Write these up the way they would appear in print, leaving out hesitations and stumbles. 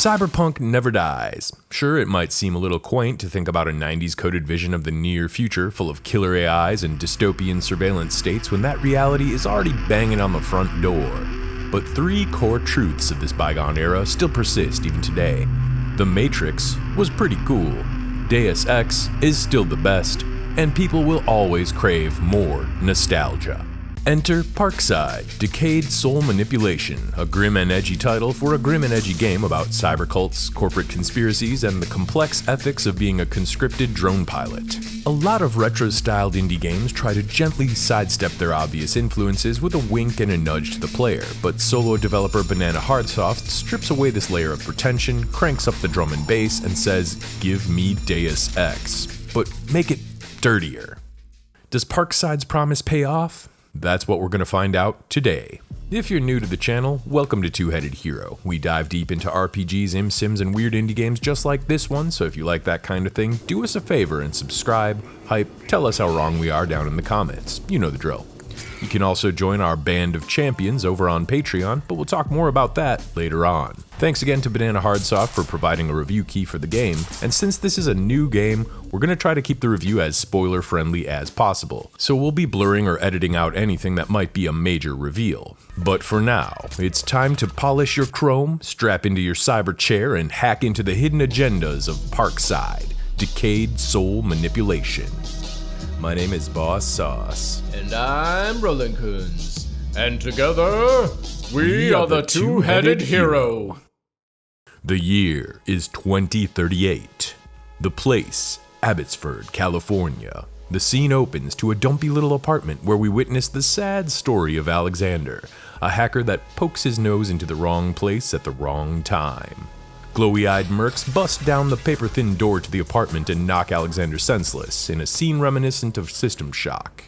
Cyberpunk never dies. Sure, it might seem a little quaint to think about a 90s coded vision of the near future full of killer AIs and dystopian surveillance states when that reality is already banging on the front door. But three core truths of this bygone era still persist even today. The Matrix was pretty cool, Deus Ex is still the best, and people will always crave more nostalgia. Enter Parkside, Decayed Soul Manipulation, a grim and edgy title for a grim and edgy game about cyber cults, corporate conspiracies, and the complex ethics of being a conscripted drone pilot. A lot of retro-styled indie games try to gently sidestep their obvious influences with a wink and a nudge to the player, but solo developer Banana Hardsoft strips away this layer of pretension, cranks up the drum and bass, and says, "Give me Deus Ex, but make it dirtier." Does Parkside's promise pay off? That's what we're going to find out today. If you're new to the channel, welcome to Two-Headed Hero. We dive deep into RPGs, sims, and weird indie games just like this one, so if you like that kind of thing, do us a favor and subscribe, hype, tell us how wrong we are down in the comments. You know the drill. You can also join our band of champions over on Patreon, but we'll talk more about that later on. Thanks again to Banana Hardsoft for providing a review key for the game, and since this is a new game, we're going to try to keep the review as spoiler-friendly as possible, so we'll be blurring or editing out anything that might be a major reveal. But for now, it's time to polish your chrome, strap into your cyber chair, and hack into the hidden agendas of Parkside, Decayed Soul Manipulation. My name is Boss Sauce. And I'm Roland Coons. And together, we are the Two-Headed Hero. The year is 2038. The place, Abbotsford, California. The scene opens to a dumpy little apartment where we witness the sad story of Alexander, a hacker that pokes his nose into the wrong place at the wrong time. Glowy-eyed mercs bust down the paper-thin door to the apartment and knock Alexander senseless, in a scene reminiscent of System Shock.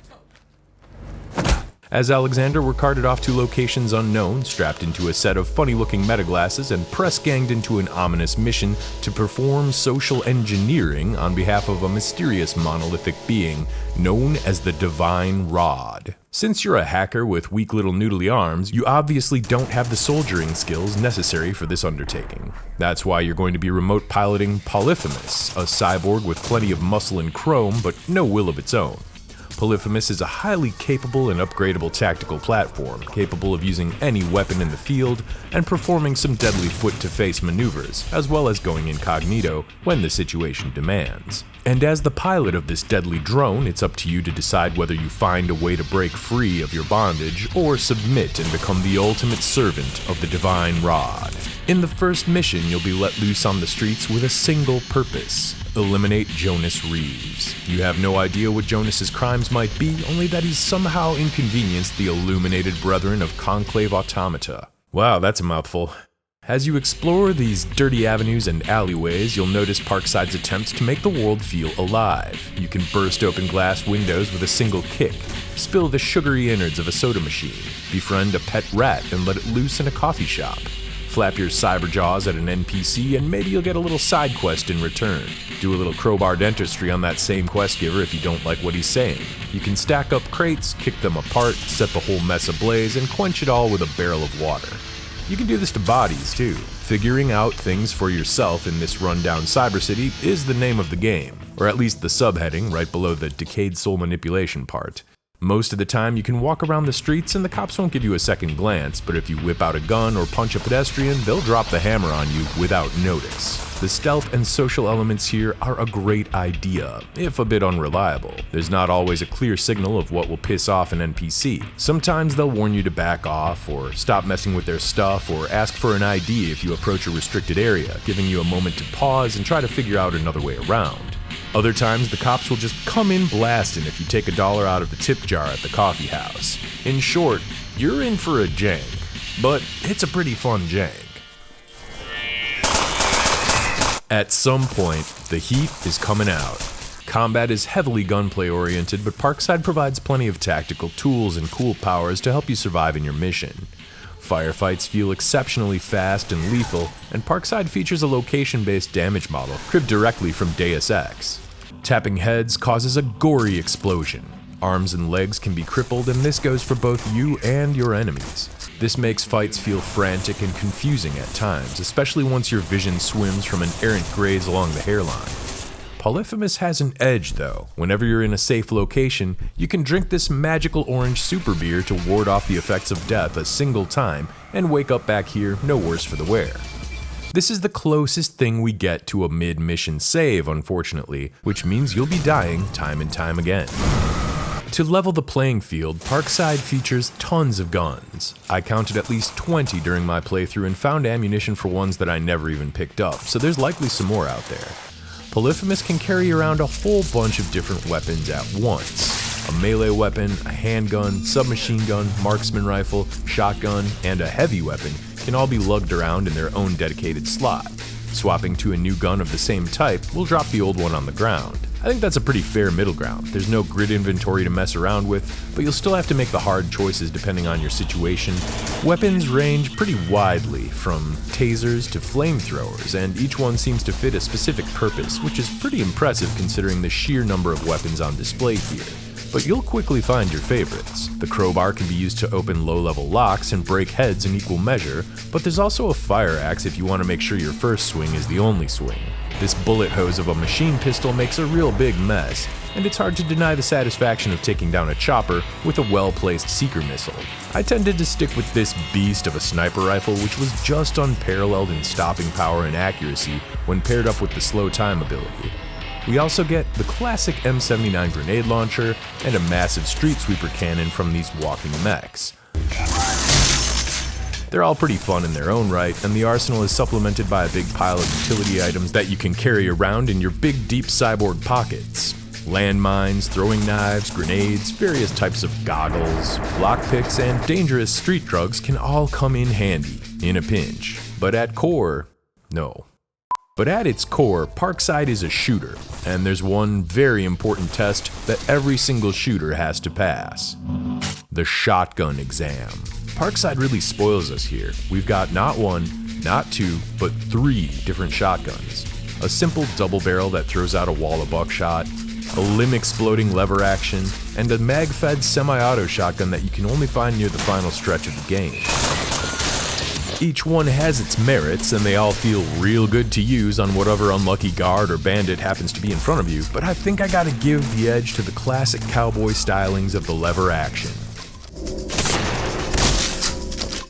As Alexander were carted off to locations unknown, strapped into a set of funny-looking metaglasses, and press-ganged into an ominous mission to perform social engineering on behalf of a mysterious monolithic being known as the Divine Rod. Since you're a hacker with weak little noodly arms, you obviously don't have the soldiering skills necessary for this undertaking. That's why you're going to be remote piloting Polyphemus, a cyborg with plenty of muscle and chrome, but no will of its own. Polyphemus is a highly capable and upgradable tactical platform, capable of using any weapon in the field and performing some deadly foot-to-face maneuvers, as well as going incognito when the situation demands. And as the pilot of this deadly drone, it's up to you to decide whether you find a way to break free of your bondage or submit and become the ultimate servant of the Divine Rod. In the first mission, you'll be let loose on the streets with a single purpose: eliminate Jonas Reeves. You have no idea what Jonas's crimes might be, only that he's somehow inconvenienced the illuminated brethren of Conclave Automata. Wow, that's a mouthful. As you explore these dirty avenues and alleyways, you'll notice Parkside's attempts to make the world feel alive. You can burst open glass windows with a single kick, spill the sugary innards of a soda machine, befriend a pet rat and let it loose in a coffee shop, flap your cyber jaws at an NPC, and maybe you'll get a little side quest in return. Do a little crowbar dentistry on that same quest giver if you don't like what he's saying. You can stack up crates, kick them apart, set the whole mess ablaze, and quench it all with a barrel of water. You can do this to bodies too. Figuring out things for yourself in this rundown cyber city is the name of the game, or at least the subheading right below the Decayed Soul Manipulation part. Most of the time you can walk around the streets and the cops won't give you a second glance, but if you whip out a gun or punch a pedestrian, they'll drop the hammer on you without notice. The stealth and social elements here are a great idea, if a bit unreliable. There's not always a clear signal of what will piss off an NPC. Sometimes they'll warn you to back off, or stop messing with their stuff, or ask for an ID if you approach a restricted area, giving you a moment to pause and try to figure out another way around. Other times, the cops will just come in blasting if you take $1 out of the tip jar at the coffee house. In short, you're in for a jank, but it's a pretty fun jank. At some point, the heat is coming out. Combat is heavily gunplay oriented, but Parkside provides plenty of tactical tools and cool powers to help you survive in your mission. Firefights feel exceptionally fast and lethal, and Parkside features a location-based damage model cribbed directly from Deus Ex. Tapping heads causes a gory explosion. Arms and legs can be crippled, and this goes for both you and your enemies. This makes fights feel frantic and confusing at times, especially once your vision swims from an errant graze along the hairline. Polyphemus has an edge though. Whenever you're in a safe location, you can drink this magical orange super beer to ward off the effects of death a single time and wake up back here no worse for the wear. This is the closest thing we get to a mid-mission save, unfortunately, which means you'll be dying time and time again. To level the playing field, Parkside features tons of guns. I counted at least 20 during my playthrough and found ammunition for ones that I never even picked up, so there's likely some more out there. Polyphemus can carry around a whole bunch of different weapons at once. A melee weapon, a handgun, submachine gun, marksman rifle, shotgun, and a heavy weapon can all be lugged around in their own dedicated slot. Swapping to a new gun of the same type will drop the old one on the ground. I think that's a pretty fair middle ground. There's no grid inventory to mess around with, but you'll still have to make the hard choices depending on your situation. Weapons range pretty widely, from tasers to flamethrowers, and each one seems to fit a specific purpose, which is pretty impressive considering the sheer number of weapons on display here. But you'll quickly find your favorites. The crowbar can be used to open low-level locks and break heads in equal measure, but there's also a fire axe if you want to make sure your first swing is the only swing. This bullet hose of a machine pistol makes a real big mess, and it's hard to deny the satisfaction of taking down a chopper with a well-placed seeker missile. I tended to stick with this beast of a sniper rifle, which was just unparalleled in stopping power and accuracy when paired up with the slow time ability. We also get the classic M79 grenade launcher and a massive street sweeper cannon from these walking mechs. They're all pretty fun in their own right, and the arsenal is supplemented by a big pile of utility items that you can carry around in your big deep cyborg pockets. Landmines, throwing knives, grenades, various types of goggles, lockpicks, and dangerous street drugs can all come in handy in a pinch. But at its core, Parkside is a shooter, and there's one very important test that every single shooter has to pass: the shotgun exam. Parkside really spoils us here. We've got not one, not two, but 3 different shotguns. A simple double barrel that throws out a wall of buckshot, a limb-exploding lever action, and a mag-fed semi-auto shotgun that you can only find near the final stretch of the game. Each one has its merits, and they all feel real good to use on whatever unlucky guard or bandit happens to be in front of you, but I think I gotta give the edge to the classic cowboy stylings of the lever action.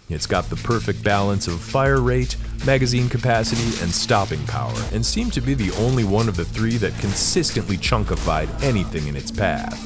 It's got the perfect balance of fire rate, magazine capacity, and stopping power, and seemed to be the only one of the 3 that consistently chunkified anything in its path.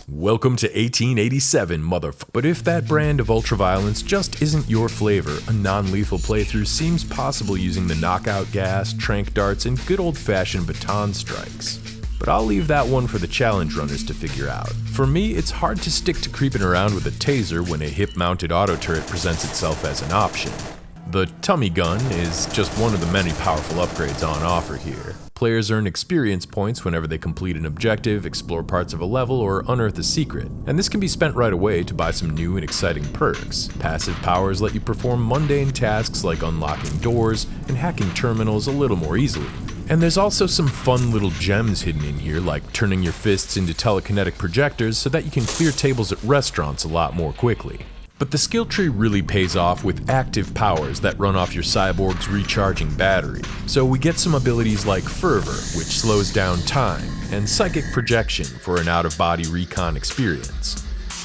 Welcome to 1887, motherfucker. But if that brand of ultraviolence just isn't your flavor, a non-lethal playthrough seems possible using the knockout gas, tranq darts, and good old-fashioned baton strikes. But I'll leave that one for the challenge runners to figure out. For me, it's hard to stick to creeping around with a taser when a hip-mounted auto turret presents itself as an option. The tummy gun is just one of the many powerful upgrades on offer here. Players earn experience points whenever they complete an objective, explore parts of a level, or unearth a secret, and this can be spent right away to buy some new and exciting perks. Passive powers let you perform mundane tasks like unlocking doors and hacking terminals a little more easily. And there's also some fun little gems hidden in here, like turning your fists into telekinetic projectors so that you can clear tables at restaurants a lot more quickly. But the skill tree really pays off with active powers that run off your cyborg's recharging battery. So we get some abilities like Fervor, which slows down time, and Psychic Projection for an out-of-body recon experience.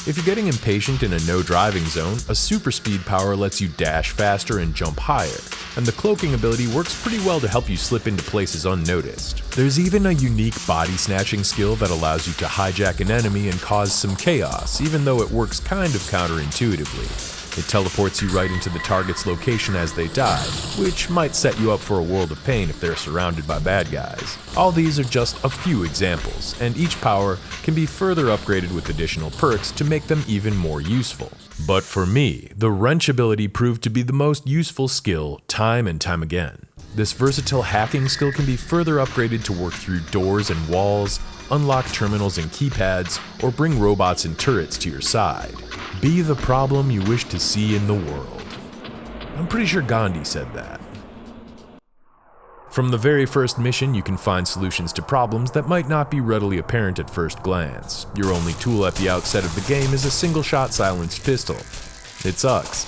If you're getting impatient in a no-driving zone, a super speed power lets you dash faster and jump higher, and the cloaking ability works pretty well to help you slip into places unnoticed. There's even a unique body snatching skill that allows you to hijack an enemy and cause some chaos, even though it works kind of counterintuitively. It teleports you right into the target's location as they die, which might set you up for a world of pain if they're surrounded by bad guys. All these are just a few examples, and each power can be further upgraded with additional perks to make them even more useful. But for me, the wrench ability proved to be the most useful skill time and time again. This versatile hacking skill can be further upgraded to work through doors and walls, unlock terminals and keypads, or bring robots and turrets to your side. Be the problem you wish to see in the world. I'm pretty sure Gandhi said that. From the very first mission, you can find solutions to problems that might not be readily apparent at first glance. Your only tool at the outset of the game is a single-shot silenced pistol. It sucks.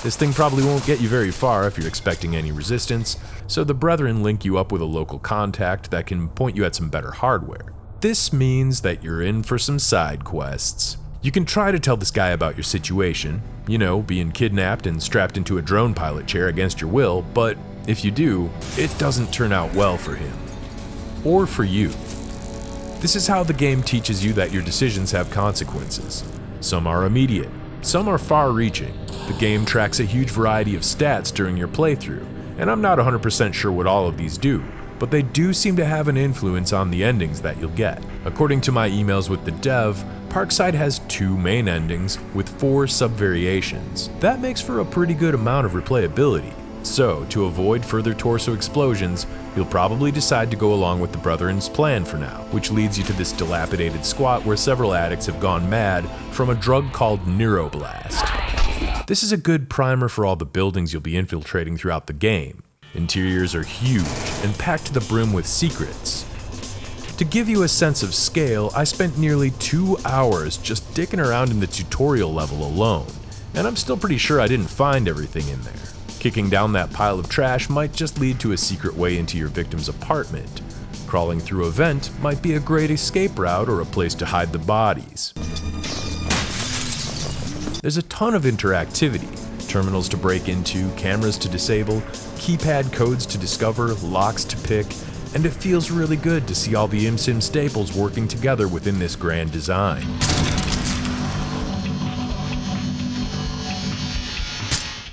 This thing probably won't get you very far if you're expecting any resistance, so the Brethren link you up with a local contact that can point you at some better hardware. This means that you're in for some side quests. You can try to tell this guy about your situation, being kidnapped and strapped into a drone pilot chair against your will, but if you do, it doesn't turn out well for him. Or for you. This is how the game teaches you that your decisions have consequences. Some are immediate, some are far-reaching. The game tracks a huge variety of stats during your playthrough, and I'm not 100% sure what all of these do, but they do seem to have an influence on the endings that you'll get. According to my emails with the dev, Parkside has 2 main endings with 4 sub-variations. That makes for a pretty good amount of replayability. So, to avoid further torso explosions, you'll probably decide to go along with the Brethren's plan for now, which leads you to this dilapidated squat where several addicts have gone mad from a drug called Neuroblast. This is a good primer for all the buildings you'll be infiltrating throughout the game. Interiors are huge and packed to the brim with secrets. To give you a sense of scale, I spent nearly 2 hours just dicking around in the tutorial level alone, and I'm still pretty sure I didn't find everything in there. Kicking down that pile of trash might just lead to a secret way into your victim's apartment. Crawling through a vent might be a great escape route or a place to hide the bodies. There's a ton of interactivity. Terminals to break into, cameras to disable, keypad codes to discover, locks to pick, and it feels really good to see all the ImSim staples working together within this grand design.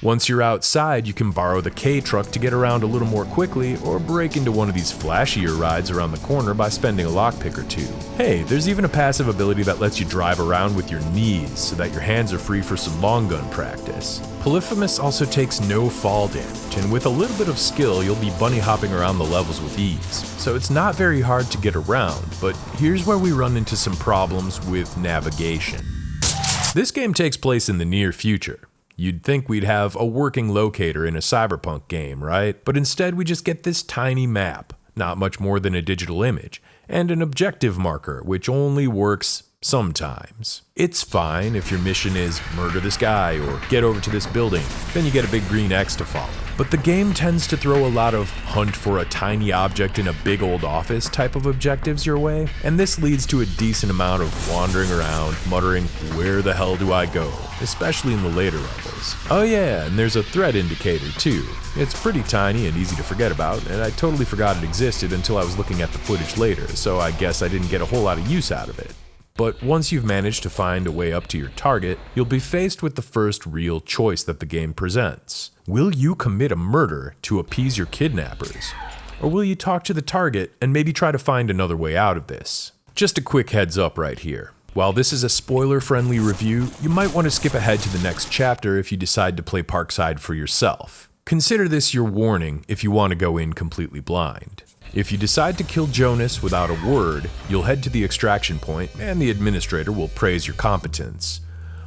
Once you're outside, you can borrow the K-truck to get around a little more quickly, or break into one of these flashier rides around the corner by spending a lockpick or 2. Hey, there's even a passive ability that lets you drive around with your knees so that your hands are free for some long gun practice. Polyphemus also takes no fall damage, and with a little bit of skill, you'll be bunny hopping around the levels with ease. So it's not very hard to get around, but here's where we run into some problems with navigation. This game takes place in the near future. You'd think we'd have a working locator in a cyberpunk game, right? But instead we just get this tiny map, not much more than a digital image, and an objective marker, which only works sometimes. It's fine if your mission is murder this guy or get over to this building, then you get a big green X to follow. But the game tends to throw a lot of hunt for a tiny object in a big old office type of objectives your way, and this leads to a decent amount of wandering around, muttering, "Where the hell do I go?" especially in the later levels. Oh yeah, and there's a threat indicator too. It's pretty tiny and easy to forget about, and I totally forgot it existed until I was looking at the footage later, so I guess I didn't get a whole lot of use out of it. But once you've managed to find a way up to your target, you'll be faced with the first real choice that the game presents. Will you commit a murder to appease your kidnappers? Or will you talk to the target and maybe try to find another way out of this? Just a quick heads up right here. While this is a spoiler-friendly review, you might want to skip ahead to the next chapter if you decide to play Parkside for yourself. Consider this your warning if you want to go in completely blind. If you decide to kill Jonas without a word, you'll head to the extraction point and the administrator will praise your competence.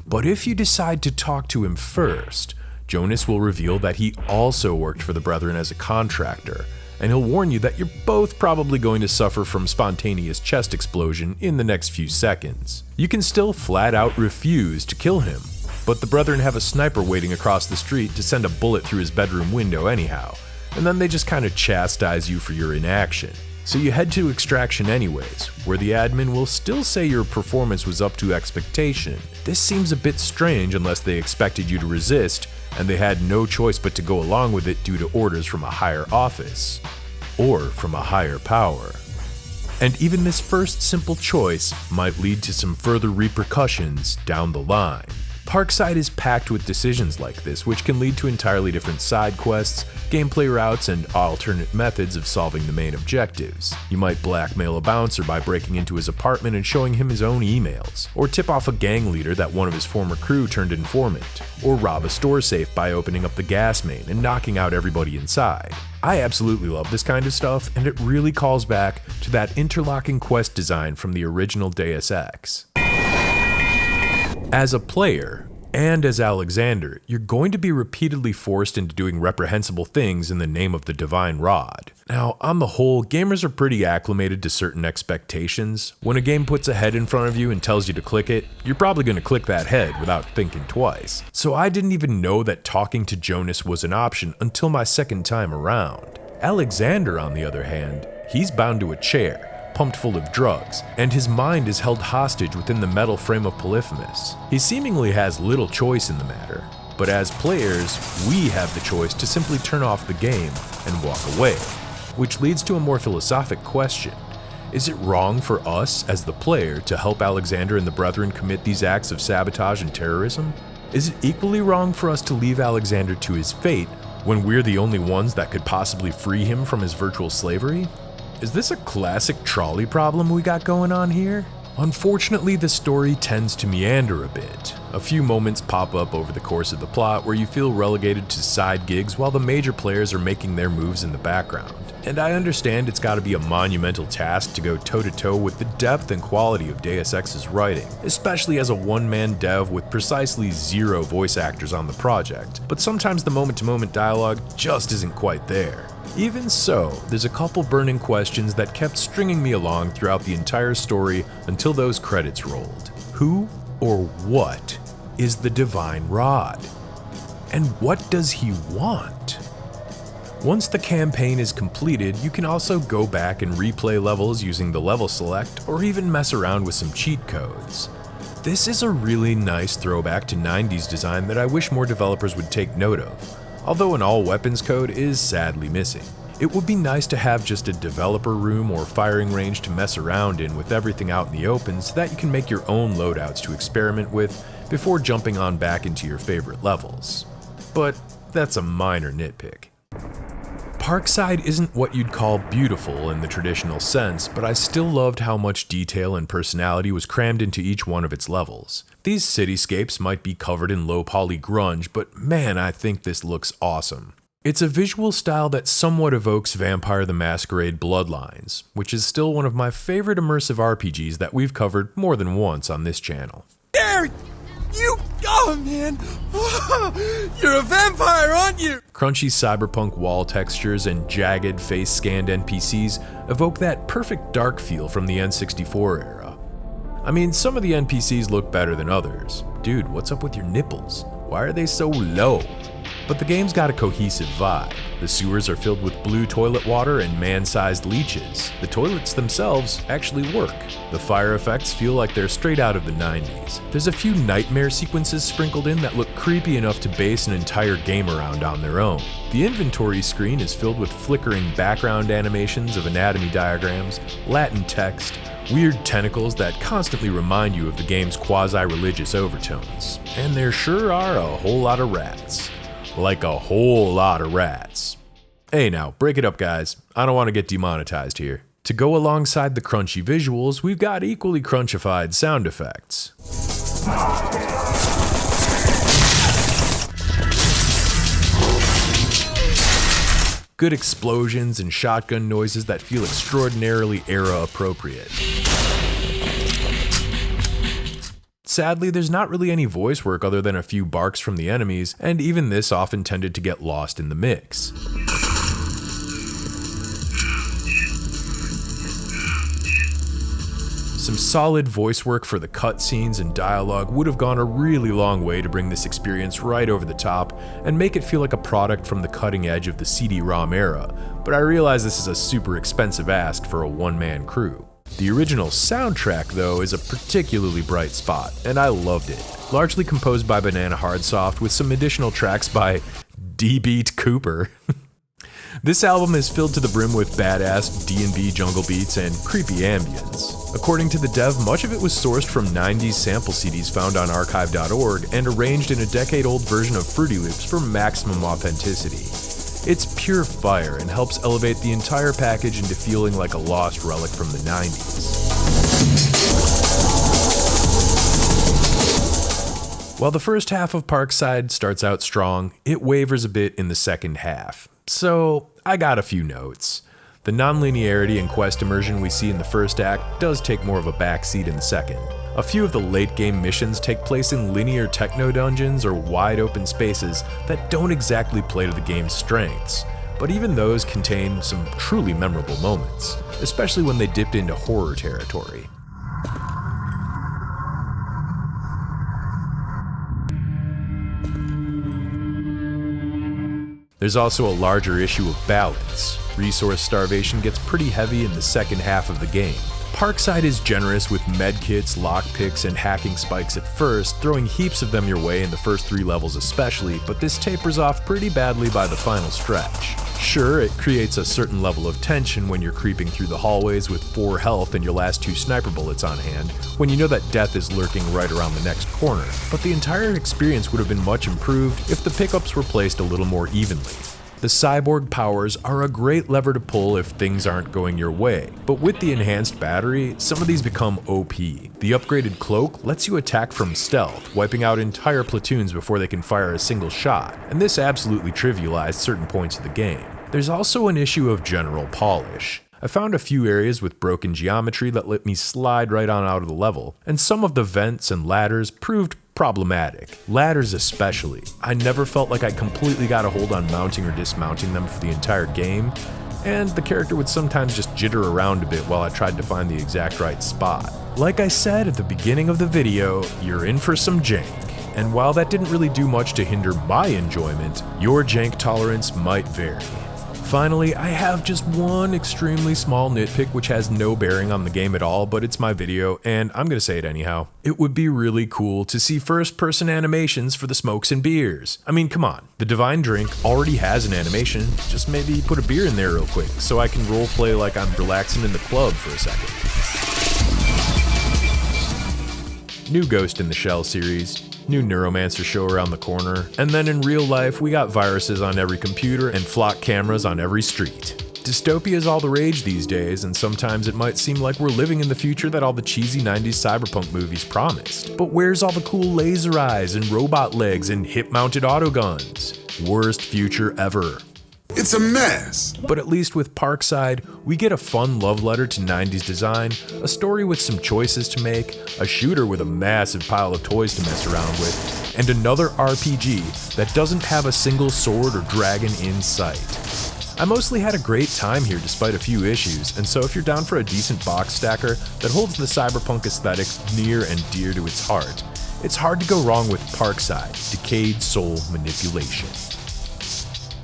But if you decide to talk to him first, Jonas will reveal that he also worked for the Brethren as a contractor, and he'll warn you that you're both probably going to suffer from spontaneous chest explosion in the next few seconds. You can still flat out refuse to kill him, but the Brethren have a sniper waiting across the street to send a bullet through his bedroom window anyhow, and then they just kind of chastise you for your inaction. So you head to extraction anyways, where the admin will still say your performance was up to expectation. This seems a bit strange unless they expected you to resist, and they had no choice but to go along with it due to orders from a higher office, or from a higher power. And even this first simple choice might lead to some further repercussions down the line. Parkside is packed with decisions like this, which can lead to entirely different side quests, gameplay routes, and alternate methods of solving the main objectives. You might blackmail a bouncer by breaking into his apartment and showing him his own emails, or tip off a gang leader that one of his former crew turned informant, or rob a store safe by opening up the gas main and knocking out everybody inside. I absolutely love this kind of stuff, and it really calls back to that interlocking quest design from the original Deus Ex. As a player, And as Alexander, you're going to be repeatedly forced into doing reprehensible things in the name of the divine rod. Now, on the whole, gamers are pretty acclimated to certain expectations. When a game puts a head in front of you and tells you to click it, you're probably going to click that head without thinking twice. So I didn't even know that talking to Jonas was an option until my second time around. Alexander, on the other hand, he's bound to a chair, pumped full of drugs, and his mind is held hostage within the metal frame of Polyphemus. He seemingly has little choice in the matter, but as players, we have the choice to simply turn off the game and walk away. Which leads to a more philosophic question. Is it wrong for us, as the player, to help Alexander and the Brethren commit these acts of sabotage and terrorism? Is it equally wrong for us to leave Alexander to his fate when we're the only ones that could possibly free him from his virtual slavery? Is this a classic Trolley problem we got going on here? Unfortunately, the story tends to meander a bit. A few moments pop up over the course of the plot where you feel relegated to side gigs while the major players are making their moves in the background. And I understand it's gotta be a monumental task to go toe-to-toe with the depth and quality of Deus Ex's writing, especially as a one-man dev with precisely 0 voice actors on the project, but sometimes the moment-to-moment dialogue just isn't quite there. Even so, there's a couple burning questions that kept stringing me along throughout the entire story until those credits rolled. Who or what is the Divine Rod? And what does he want? Once the campaign is completed, you can also go back and replay levels using the level select or even mess around with some cheat codes. This is a really nice throwback to 90s design that I wish more developers would take note of. Although an all-weapons code is sadly missing. It would be nice to have just a developer room or firing range to mess around in with everything out in the open so that you can make your own loadouts to experiment with before jumping on back into your favorite levels. But that's a minor nitpick. Parkside isn't what you'd call beautiful in the traditional sense, but I still loved how much detail and personality was crammed into each one of its levels. These cityscapes might be covered in low-poly grunge, but man, I think this looks awesome. It's a visual style that somewhat evokes Vampire the Masquerade Bloodlines, which is still one of my favorite immersive RPGs that we've covered more than once on this channel. There you go, man! You're a vampire, aren't you? Crunchy cyberpunk wall textures and jagged face-scanned NPCs evoke that perfect dark feel from the N64 era. I mean, some of the NPCs look better than others. Dude, what's up with your nipples? Why are they so low? But the game's got a cohesive vibe. The sewers are filled with blue toilet water and man-sized leeches. The toilets themselves actually work. The fire effects feel like they're straight out of the 90s. There's a few nightmare sequences sprinkled in that look creepy enough to base an entire game around on their own. The inventory screen is filled with flickering background animations of anatomy diagrams, Latin text, weird tentacles that constantly remind you of the game's quasi-religious overtones. And there sure are a whole lot of rats. Like a whole lot of rats. Hey now, break it up guys. I don't want to get demonetized here. To go alongside the crunchy visuals, we've got equally crunchified sound effects. Good explosions and shotgun noises that feel extraordinarily era appropriate. Sadly, there's not really any voice work other than a few barks from the enemies, and even this often tended to get lost in the mix. Some solid voice work for the cutscenes and dialogue would have gone a really long way to bring this experience right over the top and make it feel like a product from the cutting edge of the CD-ROM era, but I realize this is a super expensive ask for a one-man crew. The original soundtrack, though, is a particularly bright spot, and I loved it. Largely composed by Banana Hardsoft with some additional tracks by D-Beat Cooper. This album is filled to the brim with badass D&B jungle beats and creepy ambience. According to the dev, much of it was sourced from 90s sample CDs found on archive.org and arranged in a decade-old version of Fruity Loops for maximum authenticity. It's pure fire and helps elevate the entire package into feeling like a lost relic from the 90s. While the first half of Parkside starts out strong, it wavers a bit in the second half. So, I got a few notes. The non-linearity and quest immersion we see in the first act does take more of a backseat in the second. A few of the late game missions take place in linear techno dungeons or wide open spaces that don't exactly play to the game's strengths, but even those contain some truly memorable moments, especially when they dipped into horror territory. There's also a larger issue of balance. Resource starvation gets pretty heavy in the second half of the game. Parkside is generous with medkits, lockpicks, and hacking spikes at first, throwing heaps of them your way in the first 3 levels especially, but this tapers off pretty badly by the final stretch. Sure, it creates a certain level of tension when you're creeping through the hallways with 4 health and your last 2 sniper bullets on hand, when you know that death is lurking right around the next corner, but the entire experience would have been much improved if the pickups were placed a little more evenly. The cyborg powers are a great lever to pull if things aren't going your way, but with the enhanced battery, some of these become OP. The upgraded cloak lets you attack from stealth, wiping out entire platoons before they can fire a single shot, and this absolutely trivialized certain points of the game. There's also an issue of general polish. I found a few areas with broken geometry that let me slide right on out of the level, and some of the vents and ladders proved problematic. Ladders especially. I never felt like I completely got a hold on mounting or dismounting them for the entire game, and the character would sometimes just jitter around a bit while I tried to find the exact right spot. Like I said at the beginning of the video, you're in for some jank, and while that didn't really do much to hinder my enjoyment, your jank tolerance might vary. Finally, I have just one extremely small nitpick which has no bearing on the game at all, but it's my video, and I'm gonna say it anyhow. It would be really cool to see first-person animations for the smokes and beers. I mean, come on, the Divine Drink already has an animation, just maybe put a beer in there real quick, so I can roleplay like I'm relaxing in the club for a second. New Ghost in the Shell series. New Neuromancer show around the corner, and then in real life we got viruses on every computer and flock cameras on every street. Dystopia is all the rage these days, and sometimes it might seem like we're living in the future that all the cheesy 90s cyberpunk movies promised. But where's all the cool laser eyes and robot legs and hip-mounted autoguns? Worst future ever. It's a mess. But at least with Parkside, we get a fun love letter to 90s design, a story with some choices to make, a shooter with a massive pile of toys to mess around with, and another RPG that doesn't have a single sword or dragon in sight. I mostly had a great time here despite a few issues, and so if you're down for a decent box stacker that holds the cyberpunk aesthetic near and dear to its heart, it's hard to go wrong with Parkside, Decayed Soul Manipulation.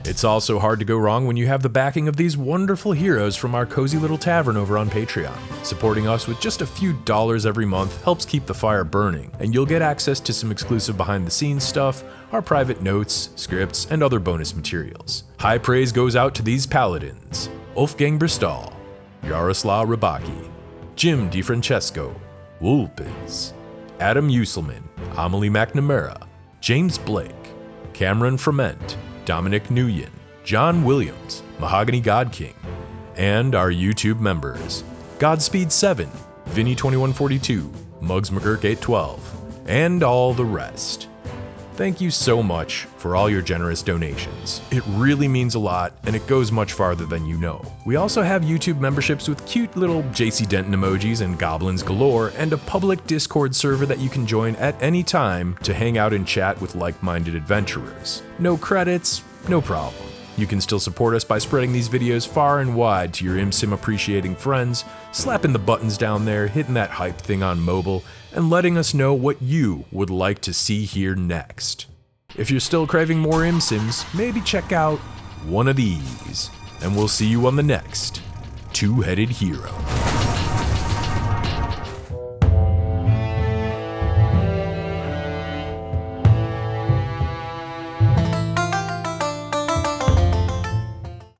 It's also hard to go wrong when you have the backing of these wonderful heroes from our cozy little tavern over on Patreon. Supporting us with just a few dollars every month helps keep the fire burning, and you'll get access to some exclusive behind-the-scenes stuff, our private notes, scripts, and other bonus materials. High praise goes out to these paladins: Wolfgang Bristol, Yaroslav Rybaki, Jim DiFrancesco, Woolpins, Adam Uselman, Amelie McNamara, James Blake, Cameron Frement, Dominic Nguyen, John Williams, Mahogany God King, and our YouTube members, Godspeed7, Vinny2142, Muggs McGurk812, and all the rest. Thank you so much for all your generous donations. It really means a lot, and it goes much farther than you know. We also have YouTube memberships with cute little JC Denton emojis and goblins galore, and a public Discord server that you can join at any time to hang out and chat with like-minded adventurers. No credits, no problem. You can still support us by spreading these videos far and wide to your ImSim appreciating friends, slapping the buttons down there, hitting that hype thing on mobile, and letting us know what you would like to see here next. If you're still craving more ImSims, maybe check out one of these, and we'll see you on the next Two-Headed Hero.